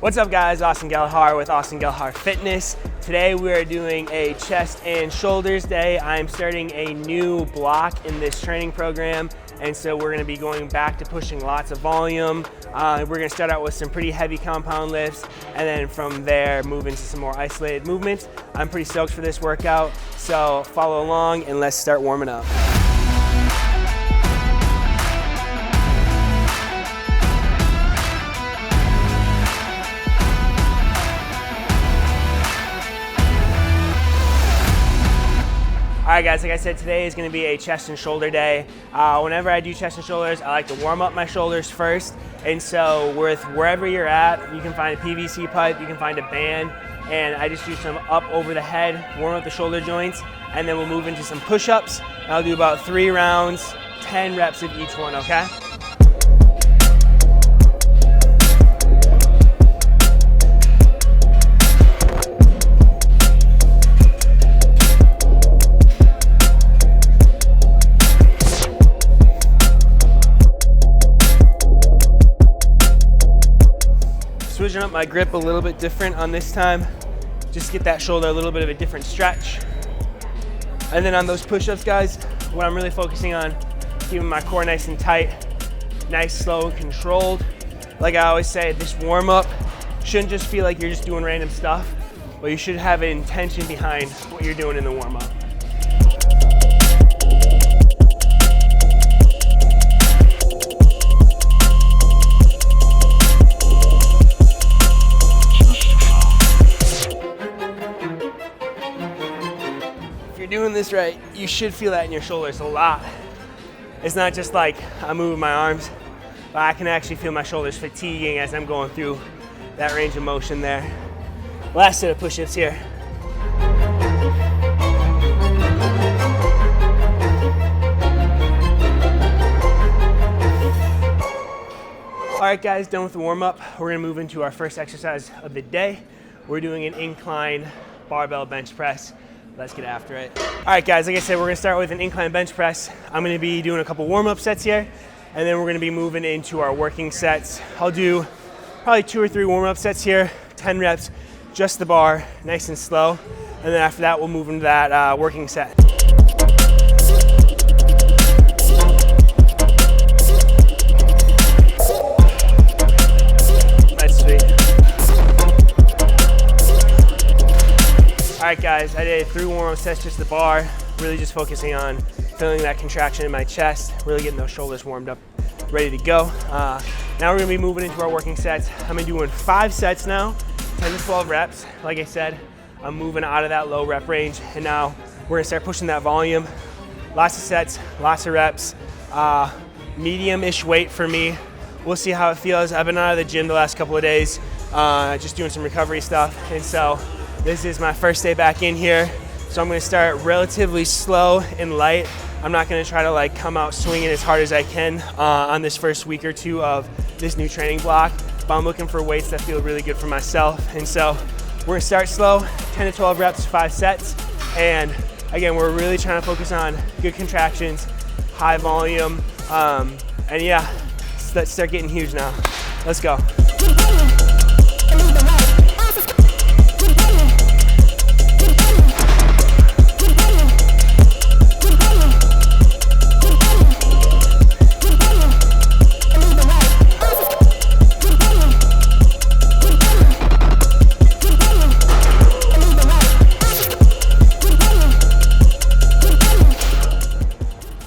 What's up guys, Austin Gallagher with Austin Gallagher Fitness. Today we are doing a chest and shoulders day. I'm starting a new block in this training program, and so we're gonna be going back to pushing lots of volume. We're gonna start out with some pretty heavy compound lifts, and then from there move into some more isolated movements. I'm pretty stoked for this workout, so follow along and let's start warming up. All right guys, like I said, today is gonna be a chest and shoulder day. Whenever I do chest and shoulders, I like to warm up my shoulders first. And so with wherever you're at, you can find a PVC pipe, you can find a band, and I just do some up over the head, warm up the shoulder joints, and then we'll move into some push-ups. I'll do about 3 rounds, 10 reps of each one, okay? Switching up my grip a little bit different on this time. Just get that shoulder a little bit of a different stretch. And then on those push-ups, guys, what I'm really focusing on, keeping my core nice and tight, nice, slow, and controlled. Like I always say, this warm-up shouldn't just feel like you're just doing random stuff, but you should have an intention behind what you're doing in the warm-up. Doing this right, you should feel that in your shoulders a lot. It's not just like I'm moving my arms, but I can actually feel my shoulders fatiguing as I'm going through that range of motion there. Last set of push-ups here. All right guys, done with the warm-up. We're gonna move into our first exercise of the day. We're doing an incline barbell bench press. Let's get after it. All right guys, like I said, we're gonna start with an incline bench press. I'm gonna be doing a couple warm-up sets here, and then we're gonna be moving into our working sets. I'll do probably 2 or 3 warm-up sets here, 10 reps, just the bar, nice and slow. And then after that, we'll move into that working set. That's sweet. All right guys, I did 3 warm-up sets, just the bar, really just focusing on feeling that contraction in my chest, really getting those shoulders warmed up, ready to go. Now we're gonna be moving into our working sets. I'm gonna be doing 5 sets now, 10 to 12 reps. Like I said, I'm moving out of that low rep range, and now we're gonna start pushing that volume. Lots of sets, lots of reps, medium-ish weight for me. We'll see how it feels. I've been out of the gym the last couple of days, just doing some recovery stuff, and so this is my first day back in here, so I'm gonna start relatively slow and light. I'm not gonna try to like come out swinging as hard as I can on this first week or 2 of this new training block, but I'm looking for weights that feel really good for myself. And so we're gonna start slow, 10 to 12 reps, 5 sets. And again, we're really trying to focus on good contractions, high volume, and yeah, let's start getting huge now. Let's go.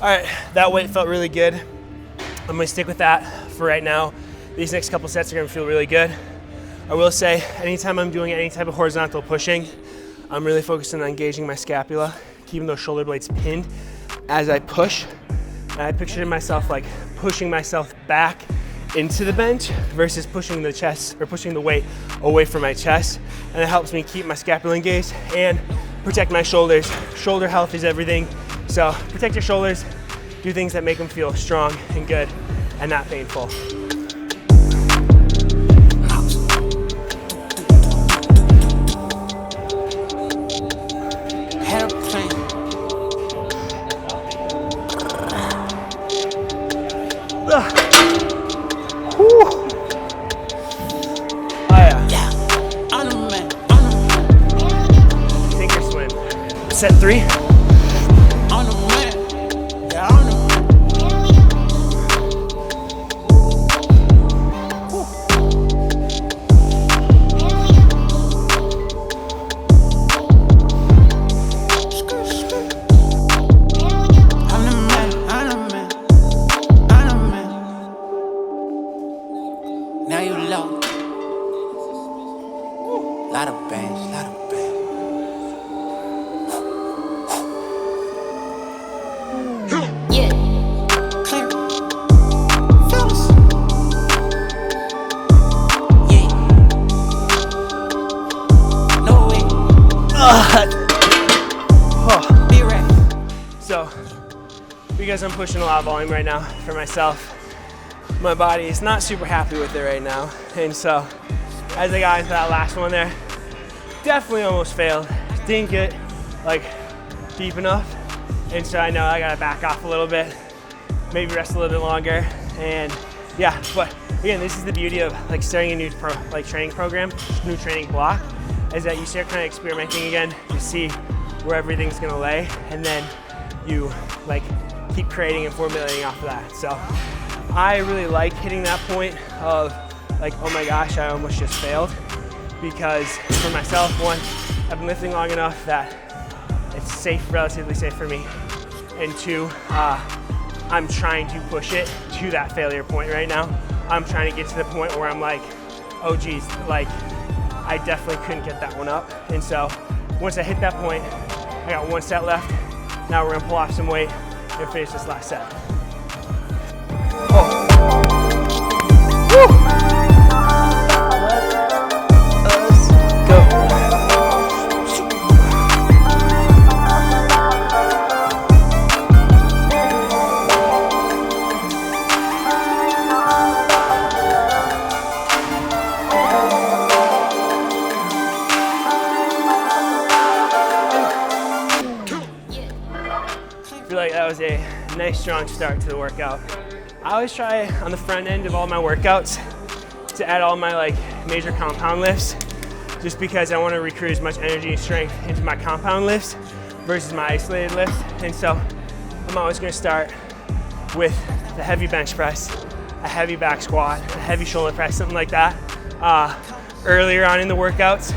All right, that weight felt really good. I'm gonna stick with that for right now. These next couple sets are gonna feel really good. I will say, anytime I'm doing any type of horizontal pushing, I'm really focusing on engaging my scapula, keeping those shoulder blades pinned as I push. And I pictured myself like pushing myself back into the bench versus pushing the chest or pushing the weight away from my chest. And it helps me keep my scapula engaged and protect my shoulders. Shoulder health is everything. So protect your shoulders, do things that make them feel strong and good and not painful. Oh yeah. set 3. On the man. Yeah, on the man. Now you low. Lot of bands, lot of bands. Yeah. Clear. Fellas. Yeah. No way. Be right. So, because I'm pushing a lot of volume right now for myself, my body is not super happy with it right now. And so, as I got into that last one there, definitely almost failed. Didn't get like deep enough. And so I know I gotta back off a little bit, maybe rest a little bit longer. And yeah, but again, this is the beauty of like starting a new training program, new training block, is that you start kind of experimenting again. You see where everything's gonna lay, and then you like keep creating and formulating off of that. So I really like hitting that point of like, oh my gosh, I almost just failed. Because for myself, one, I've been lifting long enough that it's safe, relatively safe for me. And two, I'm trying to push it to that failure point right now. I'm trying to get to the point where I'm like, oh geez, like I definitely couldn't get that one up. And so once I hit that point, I got one set left. Now we're gonna pull off some weight and finish this last set. Oh. Woo. I feel like that was a nice strong start to the workout. I always try on the front end of all my workouts to add all my like major compound lifts, just because I want to recruit as much energy and strength into my compound lifts versus my isolated lifts. And so I'm always going to start with the heavy bench press, a heavy back squat, a heavy shoulder press, something like that earlier on in the workouts,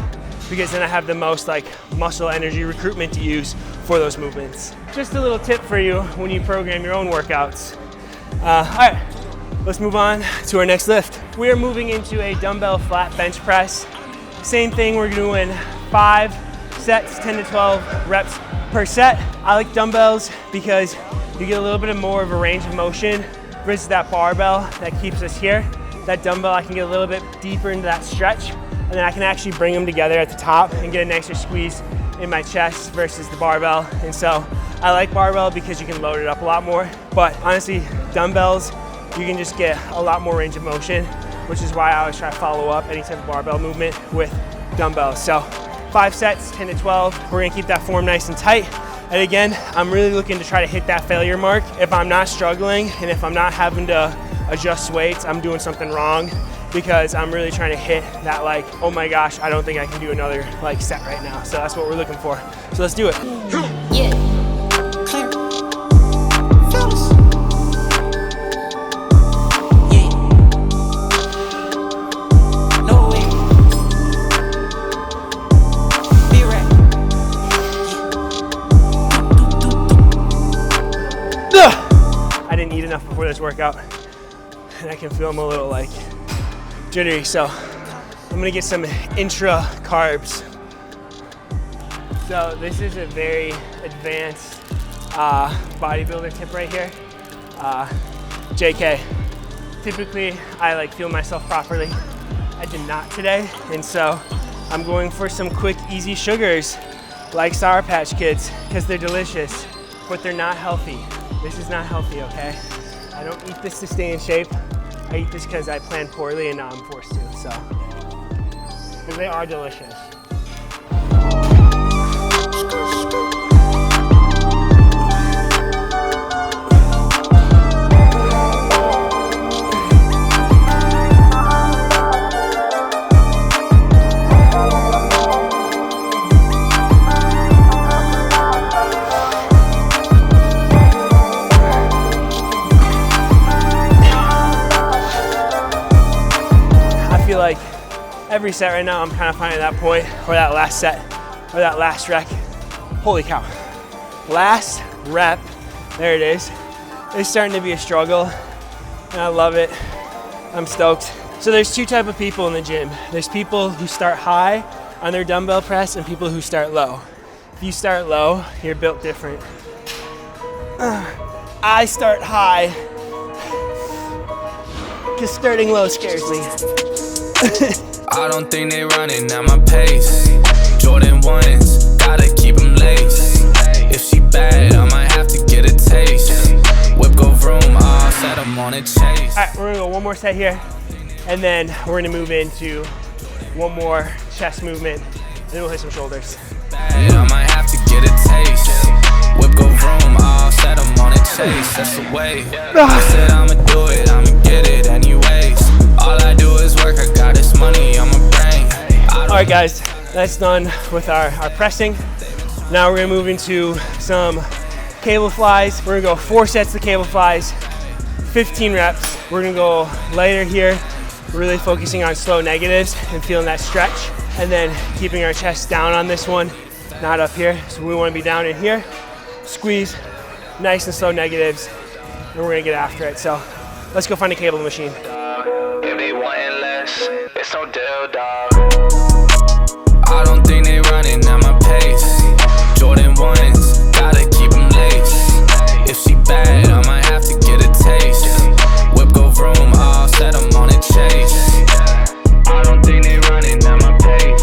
because then I have the most like muscle energy recruitment to use for those movements. Just a little tip for you when you program your own workouts. All right, let's move on to our next lift. We are moving into a dumbbell flat bench press. Same thing, we're doing 5 sets, 10 to 12 reps per set. I like dumbbells because you get a little bit more of a range of motion versus that barbell that keeps us here. That dumbbell, I can get a little bit deeper into that stretch, and then I can actually bring them together at the top and get a nicer squeeze in my chest versus the barbell. And so I like barbell because you can load it up a lot more, but honestly, dumbbells, you can just get a lot more range of motion, which is why I always try to follow up any type of barbell movement with dumbbells. So 5 sets, 10 to 12, we're gonna keep that form nice and tight. And again, I'm really looking to try to hit that failure mark. If I'm not struggling and if I'm not having to adjust weights, I'm doing something wrong, because I'm really trying to hit that like, oh my gosh, I don't think I can do another like set right now. So that's what we're looking for. So let's do it. Yeah. Clear. Fellas. Yeah. No way. Be right. I didn't eat enough before this workout, and I can feel I'm a little like jittery, so I'm gonna get some intra carbs. So this is a very advanced bodybuilder tip right here. JK. Typically, I like feel myself properly. I did not today, and so I'm going for some quick, easy sugars like Sour Patch Kids, because they're delicious, but they're not healthy. This is not healthy, okay? I don't eat this to stay in shape. I eat this because I planned poorly and now I'm forced to, so. Because they are delicious. every set right now, I'm kind of finding that point, or that last set, or that last rep. Holy cow. Last rep, there it is. It's starting to be a struggle, and I love it. I'm stoked. So there's two types of people in the gym. There's people who start high on their dumbbell press and people who start low. If you start low, you're built different. I start high, because starting low scares me. I don't think they running at my pace. Jordan 1s, gotta keep them laced. If she bad, I might have to get a taste. Whip go vroom, all set, I'm on a chase. All right, we're gonna go one more set here, and then we're gonna move into one more chest movement, and then we'll hit some shoulders. I might have to get a taste. Whip go vroom, all set, I'm on a chase. That's the way. I said I'ma do it, I'ma get it anyways. All I do is work, I got this money on my brain. All right, guys, that's done with our pressing. Now we're gonna move into some cable flies. We're gonna go 4 sets of cable flies, 15 reps. We're gonna go lighter here, really focusing on slow negatives and feeling that stretch, and then keeping our chest down on this one, not up here. So we wanna be down in here, squeeze, nice and slow negatives, and we're gonna get after it. So let's go find a cable machine. If they wantin' less, it's no deal, dog. I don't think they running at my pace. Jordan 1s, gotta keep them laced. If she bad, I might have to get a taste. Whip go vroom, all set, I'm on a chase. I don't think they running at my pace.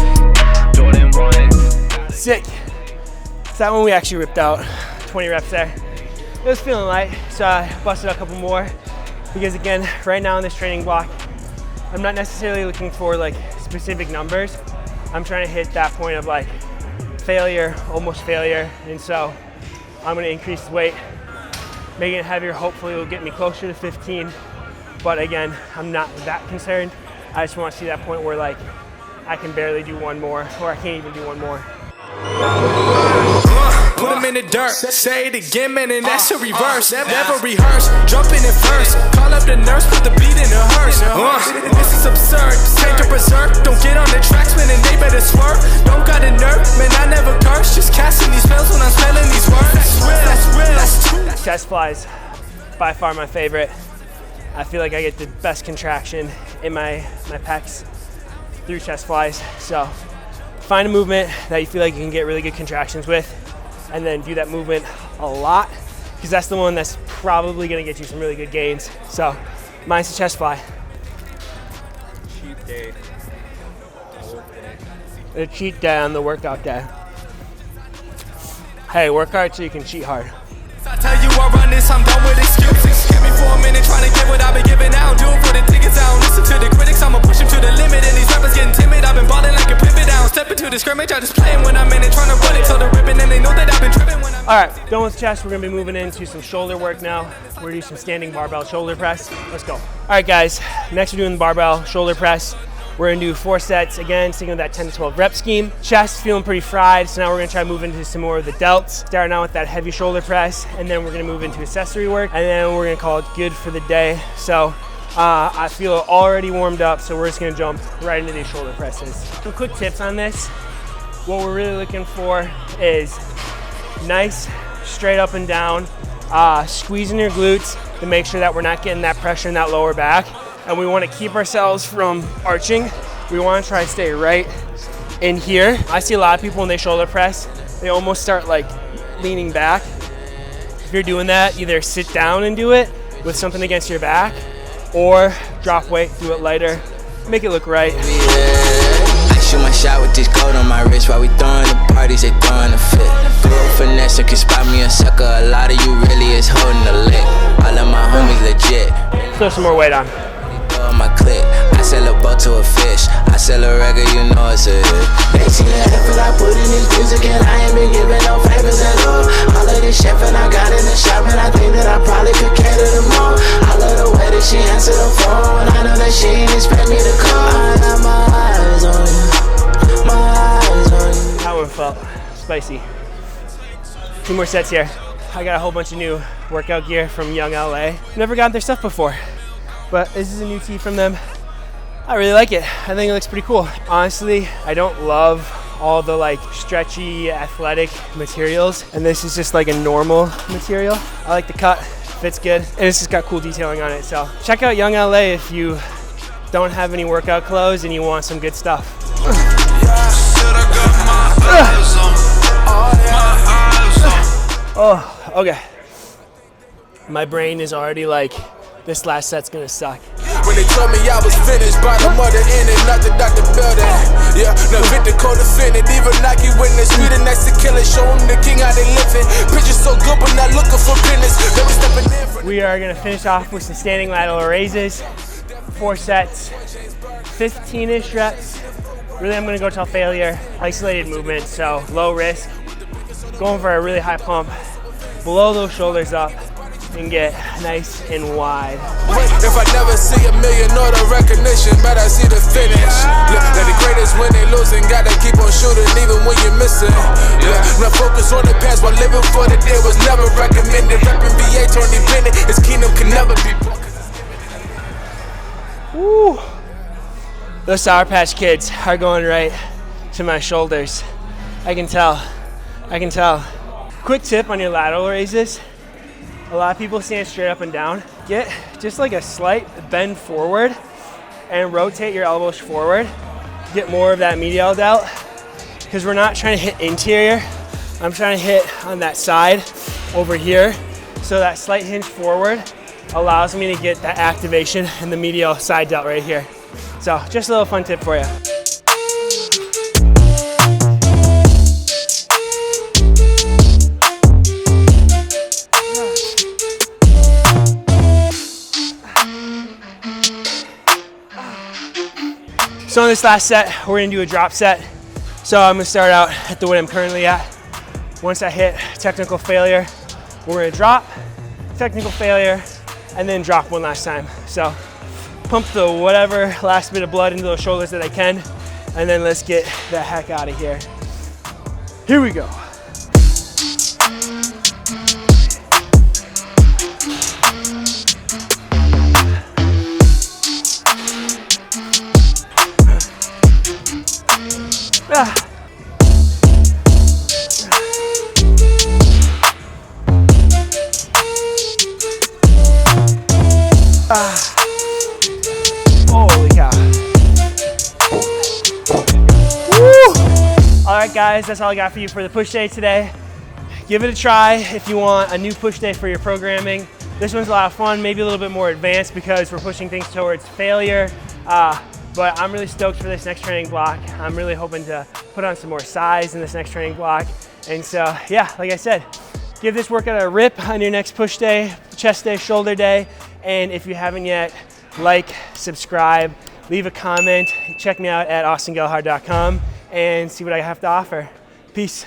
Jordan 1s. Sick. So that one we actually ripped out. 20 reps there. It was feeling light, so I busted a couple more. Because again, right now in this training block, I'm not necessarily looking for like specific numbers. I'm trying to hit that point of like failure, almost failure. And so I'm gonna increase the weight, making it heavier. Hopefully it'll get me closer to 15. But again, I'm not that concerned. I just wanna see that point where like I can barely do one more, or I can't even do one more. Put them in the dirt, say it again, man, and that's a reverse. Never rehearse, jumping in first. Call up the nurse, put the beat in the hearse. This is absurd, take a berserk. Don't get on the tracks, man, and they better swerve. Don't got a nerve, man, I never curse. Just casting these spells when I'm spelling these words. That's real, that's true. Chest flies, by far my favorite. I feel like I get the best contraction in my pecs through chest flies. So find a movement that you feel like you can get really good contractions with, and then do that movement a lot, because that's the one that's probably gonna get you some really good gains. So mine's the chest fly. Cheat day. A cheat day on the workout day. Hey, work hard so you can cheat hard. I tell you I run this, I'm done with excuses. Get me for a minute, trying to get what I've been giving out. Do it for the tickets, I don't listen to the critics. I'ma push them to the limit, and these rappers getting timid. I've been balling like a pivot down. Step into the scrimmage, I just play 'em when I'm in it, trying to run it till the ribbon, and they know that I've been tripping when I'm. All right, done with chest. We're gonna be moving into some shoulder work now. We're gonna do some standing barbell shoulder press. Let's go. All right, guys, next we're doing the barbell shoulder press. We're gonna do 4 sets, again, sticking with that 10 to 12 rep scheme. Chest feeling pretty fried, so now we're gonna try to move into some more of the delts. Starting out with that heavy shoulder press, and then we're gonna move into accessory work, and then we're gonna call it good for the day. So I feel already warmed up, so we're just gonna jump right into these shoulder presses. Some quick tips on this. What we're really looking for is nice, straight up and down, squeezing your glutes to make sure that we're not getting that pressure in that lower back. And we want to keep ourselves from arching. We want to try to stay right in here. I see a lot of people when they shoulder press, they almost start like leaning back. If you're doing that, either sit down and do it with something against your back, or drop weight, do it lighter, make it look right. I shoot my shot with this gold on my wrist while we throwing the parties, they throwing the fit. Girl finesse, so can spot me a sucker. A lot of you really is holding the lick. All of my homies legit. Throw some more weight on. My clip. I sell a boat to a fish. I sell a record, you know it's a hit. They see the effort I put in this music, and I ain't been giving no favors at all. All of this chef and I got in the shop, and I think that I probably could cater them all. I love the way that she answered the phone. I know that she ain't expect me to call. I got my eyes on you. My eyes on you. That one felt spicy. 2 more sets here. I got a whole bunch of new workout gear from Young LA. Never got their stuff before, but this is a new tee from them. I really like it. I think it looks pretty cool. Honestly, I don't love all the like stretchy athletic materials, and this is just like a normal material. I like the cut, fits good, and it's just got cool detailing on it. So check out Young LA if you don't have any workout clothes and you want some good stuff. Oh, okay. My brain is already like, this last set's gonna suck. When they told me I was finished, bottom of the end and nothing out the building. Yeah, now fit the code offended, even Nike witness. We the next to kill it, show them the king how they living. Pictures so good, but not looking for business. Let me stepping in. We are gonna finish off with some standing lateral raises. 4 sets, 15-ish reps. Really, I'm gonna go till failure. Isolated movement, so low risk. Going for a really high pump. Blow those shoulders up and get nice and wide. If I never see $1 million or the recognition, but I see the finish. Let the greatest when they losing, gotta keep on shooting even when you're missing. Now focus on the past while living for the day was never recommended. Reppin' VA, Tony Bennett, his kingdom can never be broken. Woo! Those Sour Patch Kids are going right to my shoulders. I can tell. Quick tip on your lateral raises. A lot of people stand straight up and down. Get just like a slight bend forward and rotate your elbows forward. Get more of that medial delt, because we're not trying to hit interior. I'm trying to hit on that side over here. So that slight hinge forward allows me to get that activation in the medial side delt right here. So just a little fun tip for you. So in this last set, we're gonna do a drop set. So I'm gonna start out at the weight I'm currently at. Once I hit technical failure, we're gonna drop, technical failure, and then drop one last time. So pump the whatever last bit of blood into those shoulders that I can, and then let's get the heck out of here. Here we go. Holy cow. Woo! All right, guys, that's all I got for you for the push day today. Give it a try if you want a new push day for your programming. This one's a lot of fun, maybe a little bit more advanced because we're pushing things towards failure. But I'm really stoked for this next training block. I'm really hoping to put on some more size in this next training block. And so, yeah, like I said, give this workout a rip on your next push day, chest day, shoulder day. And if you haven't yet, like, subscribe, leave a comment, check me out at austingelhard.com and see what I have to offer. Peace.